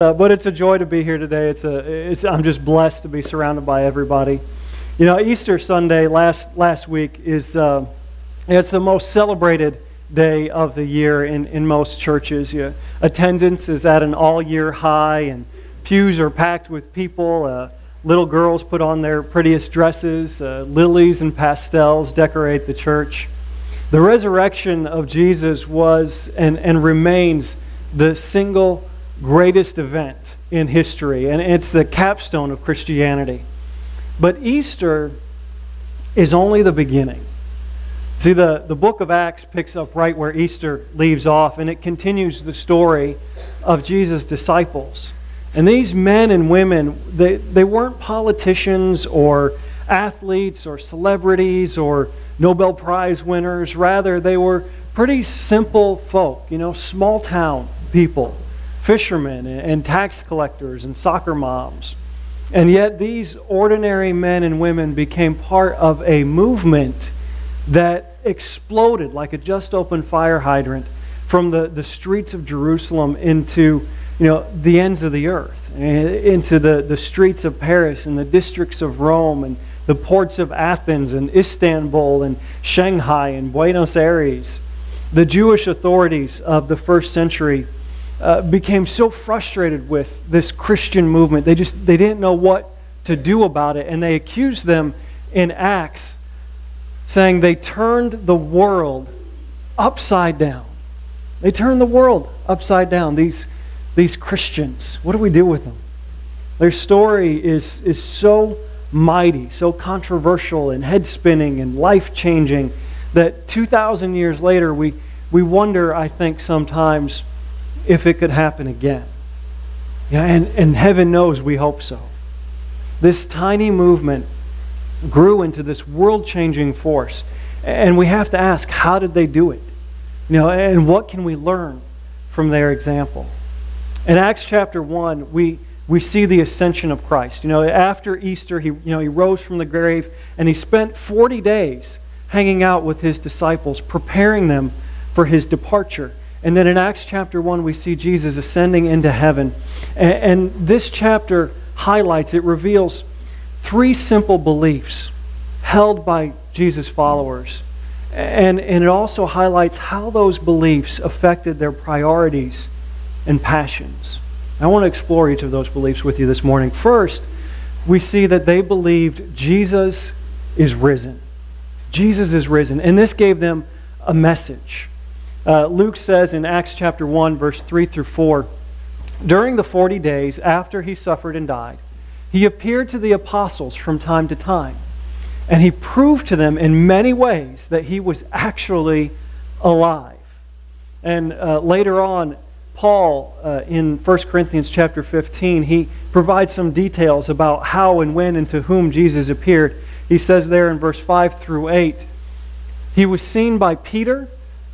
But it's a joy to be here today. I'm just blessed to be surrounded by everybody. You know, Easter Sunday last week is it's the most celebrated day of the year in most churches. Attendance is at an all-year high, and pews are packed with people. Little girls put on their prettiest dresses. Lilies and pastels decorate the church. The resurrection of Jesus was and remains the single greatest event in history, and it's the capstone of Christianity. But Easter is only the beginning. See, the book of Acts picks up right where Easter leaves off, and it continues the story of Jesus' disciples. And these men and women, they weren't politicians or athletes or celebrities or Nobel Prize winners. Rather, they were pretty simple folk, small town people, fishermen and tax collectors and soccer moms. And yet these ordinary men and women became part of a movement that exploded like a just opened fire hydrant from the streets of Jerusalem into the ends of the earth, into the streets of Paris and the districts of Rome and the ports of Athens and Istanbul and Shanghai and Buenos Aires. The Jewish authorities of the first century became so frustrated with this Christian movement. They didn't know what to do about it, and they accused them in Acts, saying they turned the world upside down. They turned the world upside down. These Christians, what do we do with them? Their story is so mighty, so controversial and head-spinning and life-changing that 2,000 years later we wonder, I think, sometimes if it could happen again. And heaven knows we hope so. This tiny movement grew into this world-changing force. And we have to ask, how did they do it? And what can we learn from their example? In Acts chapter 1, we see the ascension of Christ. After Easter, he rose from the grave, and he spent 40 days hanging out with his disciples, preparing them for his departure. And then in Acts chapter 1, we see Jesus ascending into heaven. And this chapter highlights, it reveals three simple beliefs held by Jesus' followers. And it also highlights how those beliefs affected their priorities and passions. I want to explore each of those beliefs with you this morning. First, we see that they believed Jesus is risen. Jesus is risen. And this gave them a message. Luke says in Acts chapter 1, verse 3 through 4, during the 40 days after he suffered and died, he appeared to the apostles from time to time, and he proved to them in many ways that he was actually alive. And later on, Paul, in 1 Corinthians chapter 15, he provides some details about how and when and to whom Jesus appeared. He says there in verse 5 through 8, he was seen by Peter,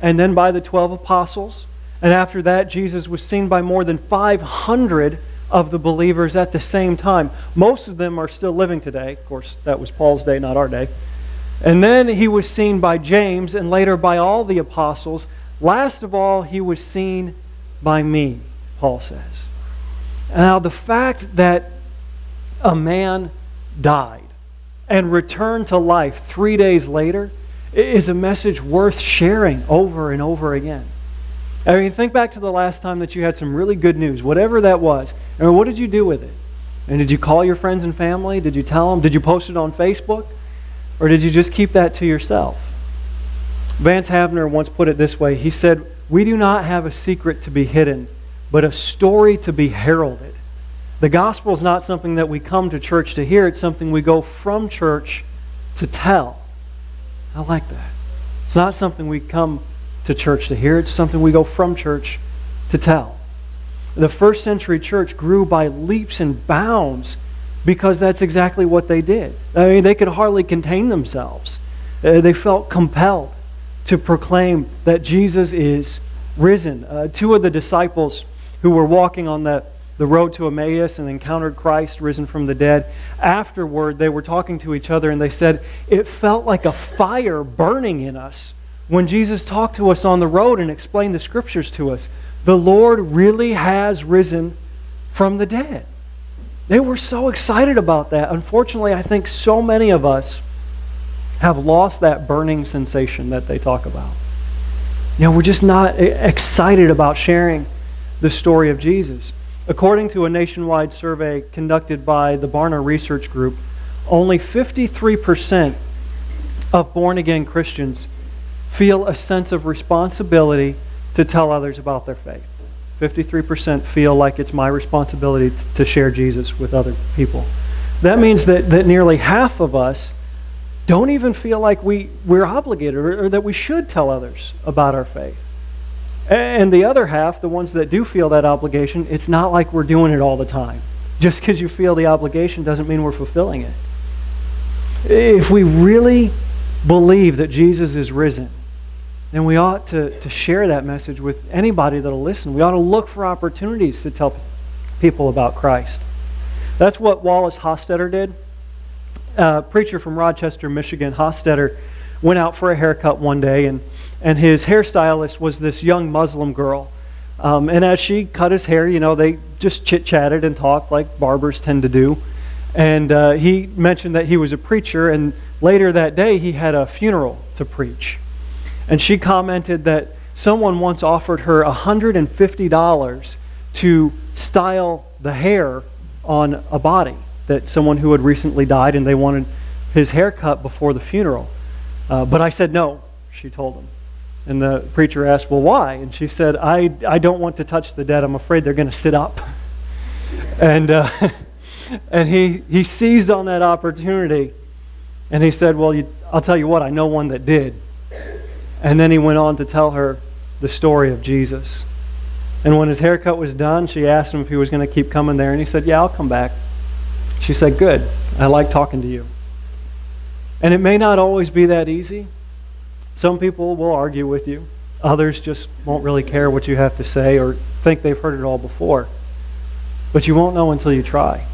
and then by the 12 apostles. And after that, Jesus was seen by more than 500 of the believers at the same time. Most of them are still living today. Of course, that was Paul's day, not our day. And then he was seen by James, and later by all the apostles. Last of all, he was seen by me, Paul says. Now, the fact that a man died and returned to life 3 days later is a message worth sharing over and over again. I mean, think back to the last time that you had some really good news, whatever that was. I mean, what did you do with it? And did you call your friends and family? Did you tell them? Did you post it on Facebook? Or did you just keep that to yourself? Vance Havner once put it this way. He said, "We do not have a secret to be hidden, but a story to be heralded." The gospel is not something that we come to church to hear. It's something we go from church to tell. I like that. It's not something we come to church to hear. It's something we go from church to tell. The first century church grew by leaps and bounds because that's exactly what they did. I mean, they could hardly contain themselves. They felt compelled to proclaim that Jesus is risen. Two of the disciples who were walking on the road to Emmaus and encountered Christ risen from the dead, afterward they were talking to each other and they said, it felt like a fire burning in us when Jesus talked to us on the road and explained the Scriptures to us. The Lord really has risen from the dead. They were so excited about that. Unfortunately, I think so many of us have lost that burning sensation that they talk about. We're just not excited about sharing the story of Jesus. According to a nationwide survey conducted by the Barna Research Group, only 53% of born-again Christians feel a sense of responsibility to tell others about their faith. 53% feel like it's my responsibility to share Jesus with other people. That means that nearly half of us don't even feel like we're obligated or that we should tell others about our faith. And the other half, the ones that do feel that obligation, it's not like we're doing it all the time. Just because you feel the obligation doesn't mean we're fulfilling it. If we really believe that Jesus is risen, then we ought to share that message with anybody that'll listen. We ought to look for opportunities to tell people about Christ. That's what Wallace Hofstadter did. A preacher from Rochester, Michigan, Hofstadter, went out for a haircut one day, and his hairstylist was this young Muslim girl. And as she cut his hair, they just chit-chatted and talked like barbers tend to do. And he mentioned that he was a preacher, and later that day he had a funeral to preach. And she commented that someone once offered her $150 to style the hair on a body, that someone who had recently died, and they wanted his haircut before the funeral. But I said no, she told him. And the preacher asked, well, why? And she said, I don't want to touch the dead. I'm afraid they're going to sit up. And he seized on that opportunity, and he said, well, I'll tell you what, I know one that did. And then he went on to tell her the story of Jesus. And when his haircut was done, she asked him if he was going to keep coming there, and he said, yeah, I'll come back. She said, good, I like talking to you. And it may not always be that easy. Some people will argue with you. Others just won't really care what you have to say or think they've heard it all before. But you won't know until you try.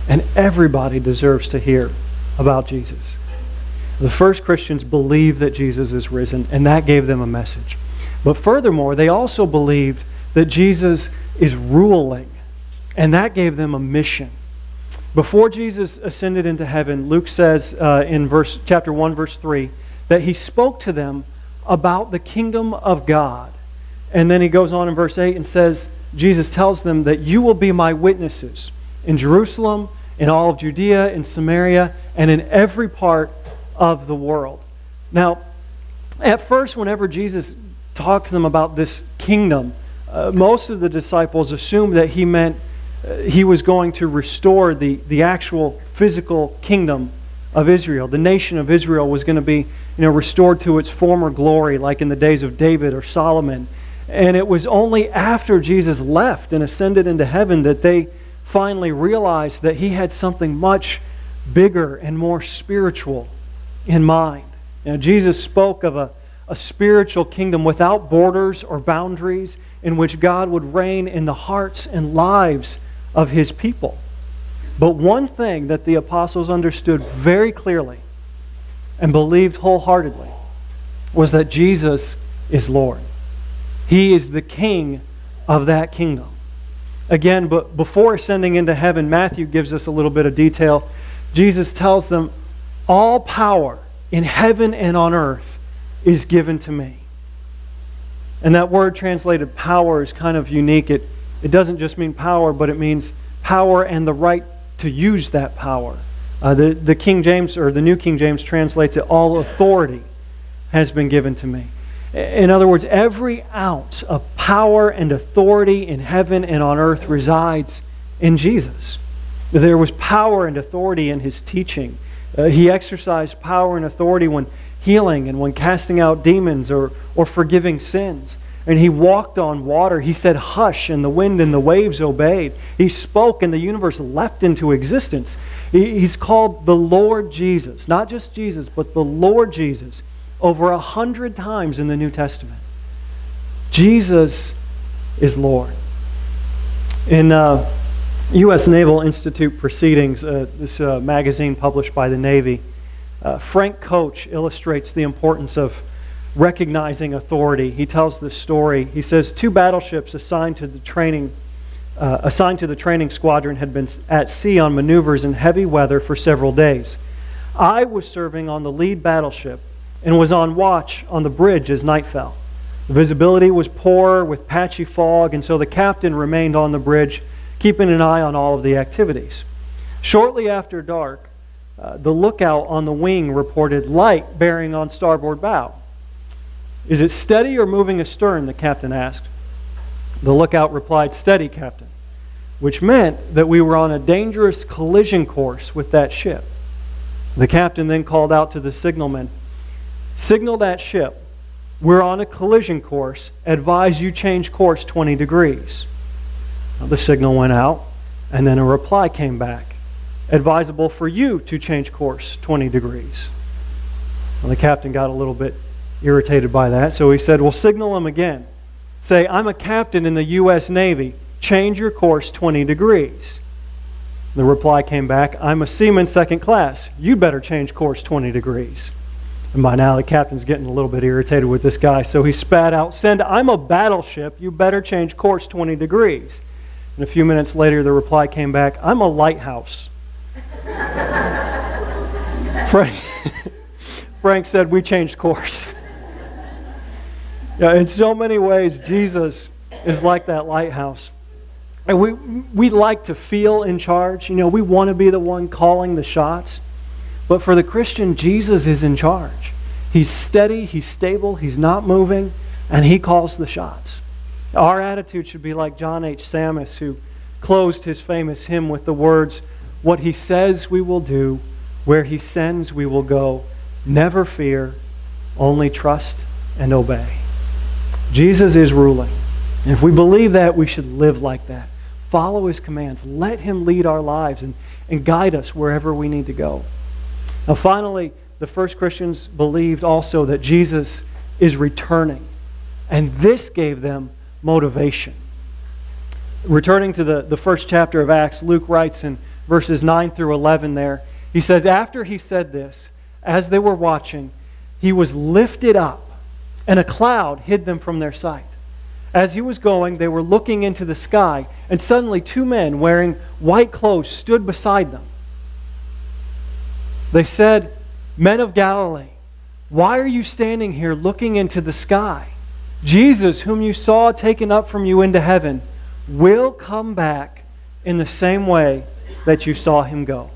And everybody deserves to hear about Jesus. The first Christians believed that Jesus is risen, and that gave them a message. But furthermore, they also believed that Jesus is ruling, and that gave them a mission. Before Jesus ascended into heaven, Luke says in chapter 1, verse 3, that he spoke to them about the kingdom of God. And then he goes on in verse 8 and says, Jesus tells them that you will be my witnesses in Jerusalem, in all of Judea, in Samaria, and in every part of the world. Now, at first, whenever Jesus talked to them about this kingdom, most of the disciples assumed that he meant he was going to restore the actual physical kingdom of Israel. The nation of Israel was going to be restored to its former glory, like in the days of David or Solomon. And it was only after Jesus left and ascended into heaven that they finally realized that he had something much bigger and more spiritual in mind. Jesus spoke of a spiritual kingdom without borders or boundaries, in which God would reign in the hearts and lives of his people. But one thing that the apostles understood very clearly and believed wholeheartedly was that Jesus is Lord. He is the king of that kingdom. Again, but before ascending into heaven, Matthew gives us a little bit of detail. Jesus tells them, all power in heaven and on earth is given to me. And that word translated power is kind of unique. It doesn't just mean power, but it means power and the right to use that power. The King James, or the New King James, translates it, all authority has been given to me. In other words, every ounce of power and authority in heaven and on earth resides in Jesus. There was power and authority in his teaching. He exercised power and authority when healing and when casting out demons or forgiving sins. And he walked on water. He said, hush, and the wind and the waves obeyed. He spoke and the universe leapt into existence. He's called the Lord Jesus. Not just Jesus, but the Lord Jesus over 100 times in the New Testament. Jesus is Lord. In U.S. Naval Institute Proceedings, this magazine published by the Navy, Frank Coach illustrates the importance of recognizing authority. He tells this story. He says, 2 battleships assigned to the training assigned to the training squadron, had been at sea on maneuvers in heavy weather for several days. I was serving on the lead battleship and was on watch on the bridge as night fell. The visibility was poor with patchy fog, and so the captain remained on the bridge, keeping an eye on all of the activities. Shortly after dark, the lookout on the wing reported light bearing on starboard bow. "Is it steady or moving astern?" the captain asked. The lookout replied, "Steady, Captain," which meant that we were on a dangerous collision course with that ship. The captain then called out to the signalman, "Signal that ship. We're on a collision course. Advise you change course 20 degrees. Well, the signal went out, and then a reply came back. "Advisable for you to change course 20 degrees. Well, the captain got a little bit irritated by that, so he said, "Well, signal him again. Say, 'I'm a captain in the U.S. Navy. Change your course 20 degrees. The reply came back, "I'm a seaman second class. You'd better change course 20 degrees. And by now the captain's getting a little bit irritated with this guy, so he spat out, "Send, I'm a battleship. You better change course 20 degrees. And a few minutes later the reply came back, "I'm a lighthouse." Frank said, "We changed course." Yeah, in so many ways, Jesus is like that lighthouse. And we like to feel in charge. You know, we want to be the one calling the shots. But for the Christian, Jesus is in charge. He's steady, He's stable, He's not moving, and He calls the shots. Our attitude should be like John H. Sammis, who closed his famous hymn with the words, "What He says we will do, where He sends we will go. Never fear, only trust and obey." Jesus is ruling. And if we believe that, we should live like that. Follow His commands. Let Him lead our lives and guide us wherever we need to go. Now finally, the first Christians believed also that Jesus is returning. And this gave them motivation. Returning to the first chapter of Acts, Luke writes in verses 9 through 11 there, he says, "After he said this, as they were watching, He was lifted up, and a cloud hid them from their sight. As He was going, they were looking into the sky, and suddenly two men wearing white clothes stood beside them. They said, 'Men of Galilee, why are you standing here looking into the sky? Jesus, whom you saw taken up from you into heaven, will come back in the same way that you saw Him go.'"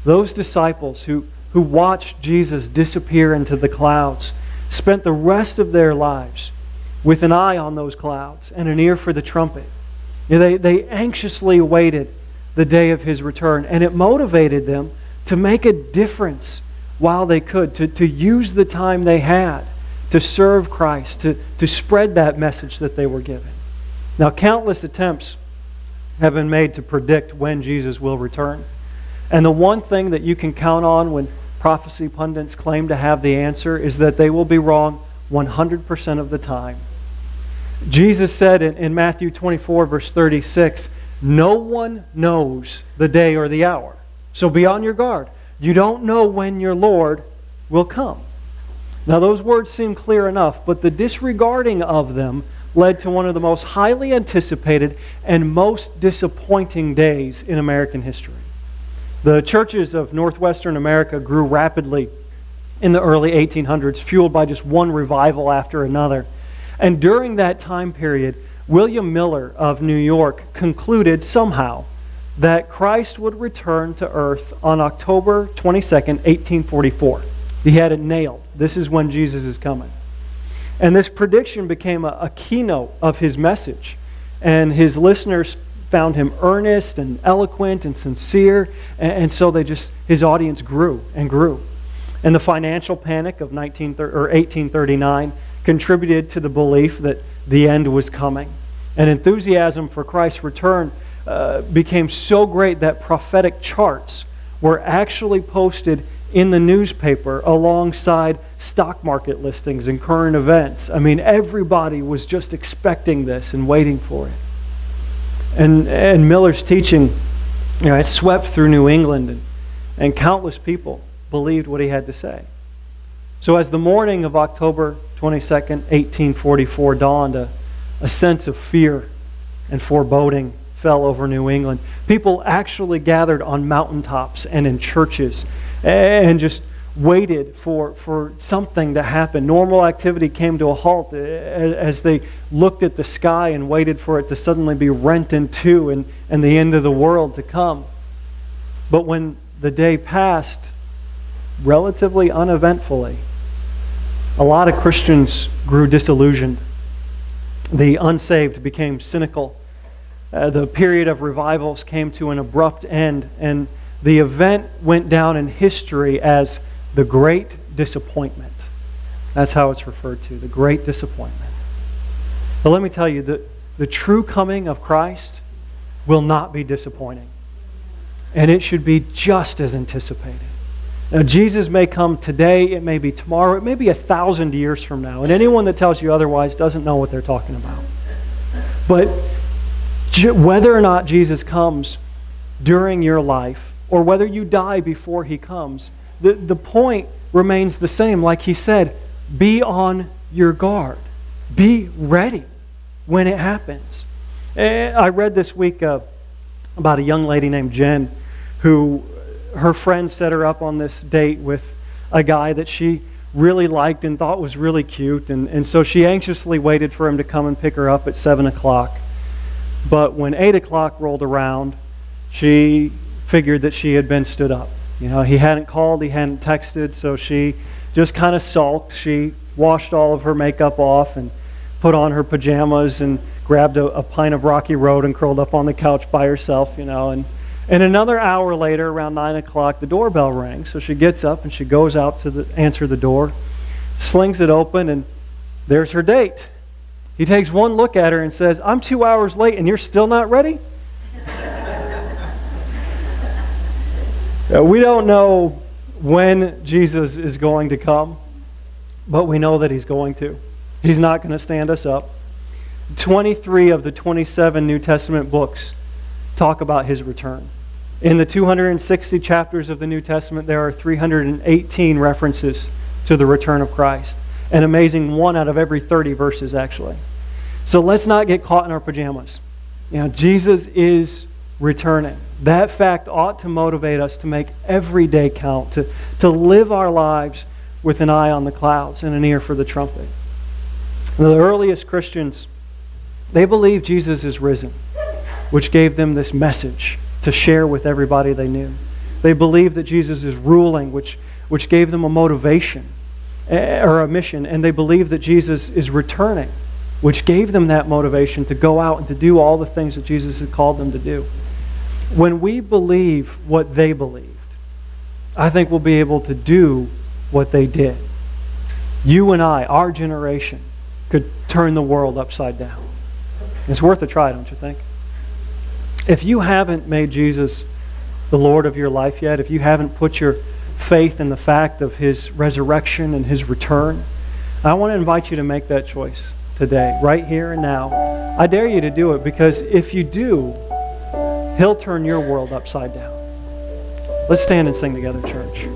Those disciples who watched Jesus disappear into the clouds spent the rest of their lives with an eye on those clouds and an ear for the trumpet. They anxiously awaited the day of His return, and it motivated them to make a difference while they could, to use the time they had to serve Christ, to spread that message that they were given. Now, countless attempts have been made to predict when Jesus will return. And the one thing that you can count on when prophecy pundits claim to have the answer is that they will be wrong 100% of the time. Jesus said in Matthew 24, verse 36, "No one knows the day or the hour. So be on your guard. You don't know when your Lord will come." Now those words seem clear enough, but the disregarding of them led to one of the most highly anticipated and most disappointing days in American history. The churches of northwestern America grew rapidly in the early 1800s, fueled by just one revival after another. And during that time period, William Miller of New York concluded somehow that Christ would return to earth on October 22nd, 1844. He had it nailed. This is when Jesus is coming. And this prediction became a keynote of his message. And his listeners found him earnest and eloquent and sincere. And so his audience grew and grew. And the financial panic of 1839 contributed to the belief that the end was coming. And enthusiasm for Christ's return became so great that prophetic charts were actually posted in the newspaper alongside stock market listings and current events. I mean, everybody was just expecting this and waiting for it. And Miller's teaching, it swept through New England, and countless people believed what he had to say. So as the morning of October 22nd, 1844 dawned, a sense of fear and foreboding fell over New England. People actually gathered on mountaintops and in churches and just waited for something to happen. Normal activity came to a halt as they looked at the sky and waited for it to suddenly be rent in two and the end of the world to come. But when the day passed relatively uneventfully, a lot of Christians grew disillusioned. The unsaved became cynical. The period of revivals came to an abrupt end, and the event went down in history as the Great Disappointment. That's how it's referred to, the Great Disappointment. But let me tell you, the true coming of Christ will not be disappointing. And it should be just as anticipated. Now, Jesus may come today, it may be tomorrow, it may be 1,000 years from now. And anyone that tells you otherwise doesn't know what they're talking about. But whether or not Jesus comes during your life, or whether you die before He comes, the point remains the same. Like He said, be on your guard. Be ready when it happens. I read this week about a young lady named Jen who her friend set her up on this date with a guy that she really liked and thought was really cute. And so she anxiously waited for him to come and pick her up at 7 o'clock. But when 8 o'clock rolled around, she figured that she had been stood up. You know, he hadn't called, he hadn't texted, so she just kind of sulked. She washed all of her makeup off and put on her pajamas and grabbed a pint of Rocky Road and curled up on the couch by herself, you know. And another hour later, around 9 o'clock, the doorbell rings. So she gets up and she goes out to answer the door, slings it open, and there's her date. He takes one look at her and says, "I'm 2 hours late and you're still not ready?" We don't know when Jesus is going to come, but we know that He's going to. He's not going to stand us up. 23 of the 27 New Testament books talk about His return. In the 260 chapters of the New Testament, there are 318 references to the return of Christ. An amazing 1 out of every 30 verses, actually. So let's not get caught in our pajamas. You know, Jesus is returning. That fact ought to motivate us to make every day count, to live our lives with an eye on the clouds and an ear for the trumpet. The earliest Christians, they believed Jesus is risen, which gave them this message to share with everybody they knew. They believed that Jesus is ruling, which gave them a motivation or a mission. And they believed that Jesus is returning, which gave them that motivation to go out and to do all the things that Jesus had called them to do. When we believe what they believed, I think we'll be able to do what they did. You and I, our generation, could turn the world upside down. It's worth a try, don't you think? If you haven't made Jesus the Lord of your life yet, if you haven't put your faith in the fact of His resurrection and His return, I want to invite you to make that choice today, right here and now. I dare you to do it, because if you do, He'll turn your world upside down. Let's stand and sing together, church.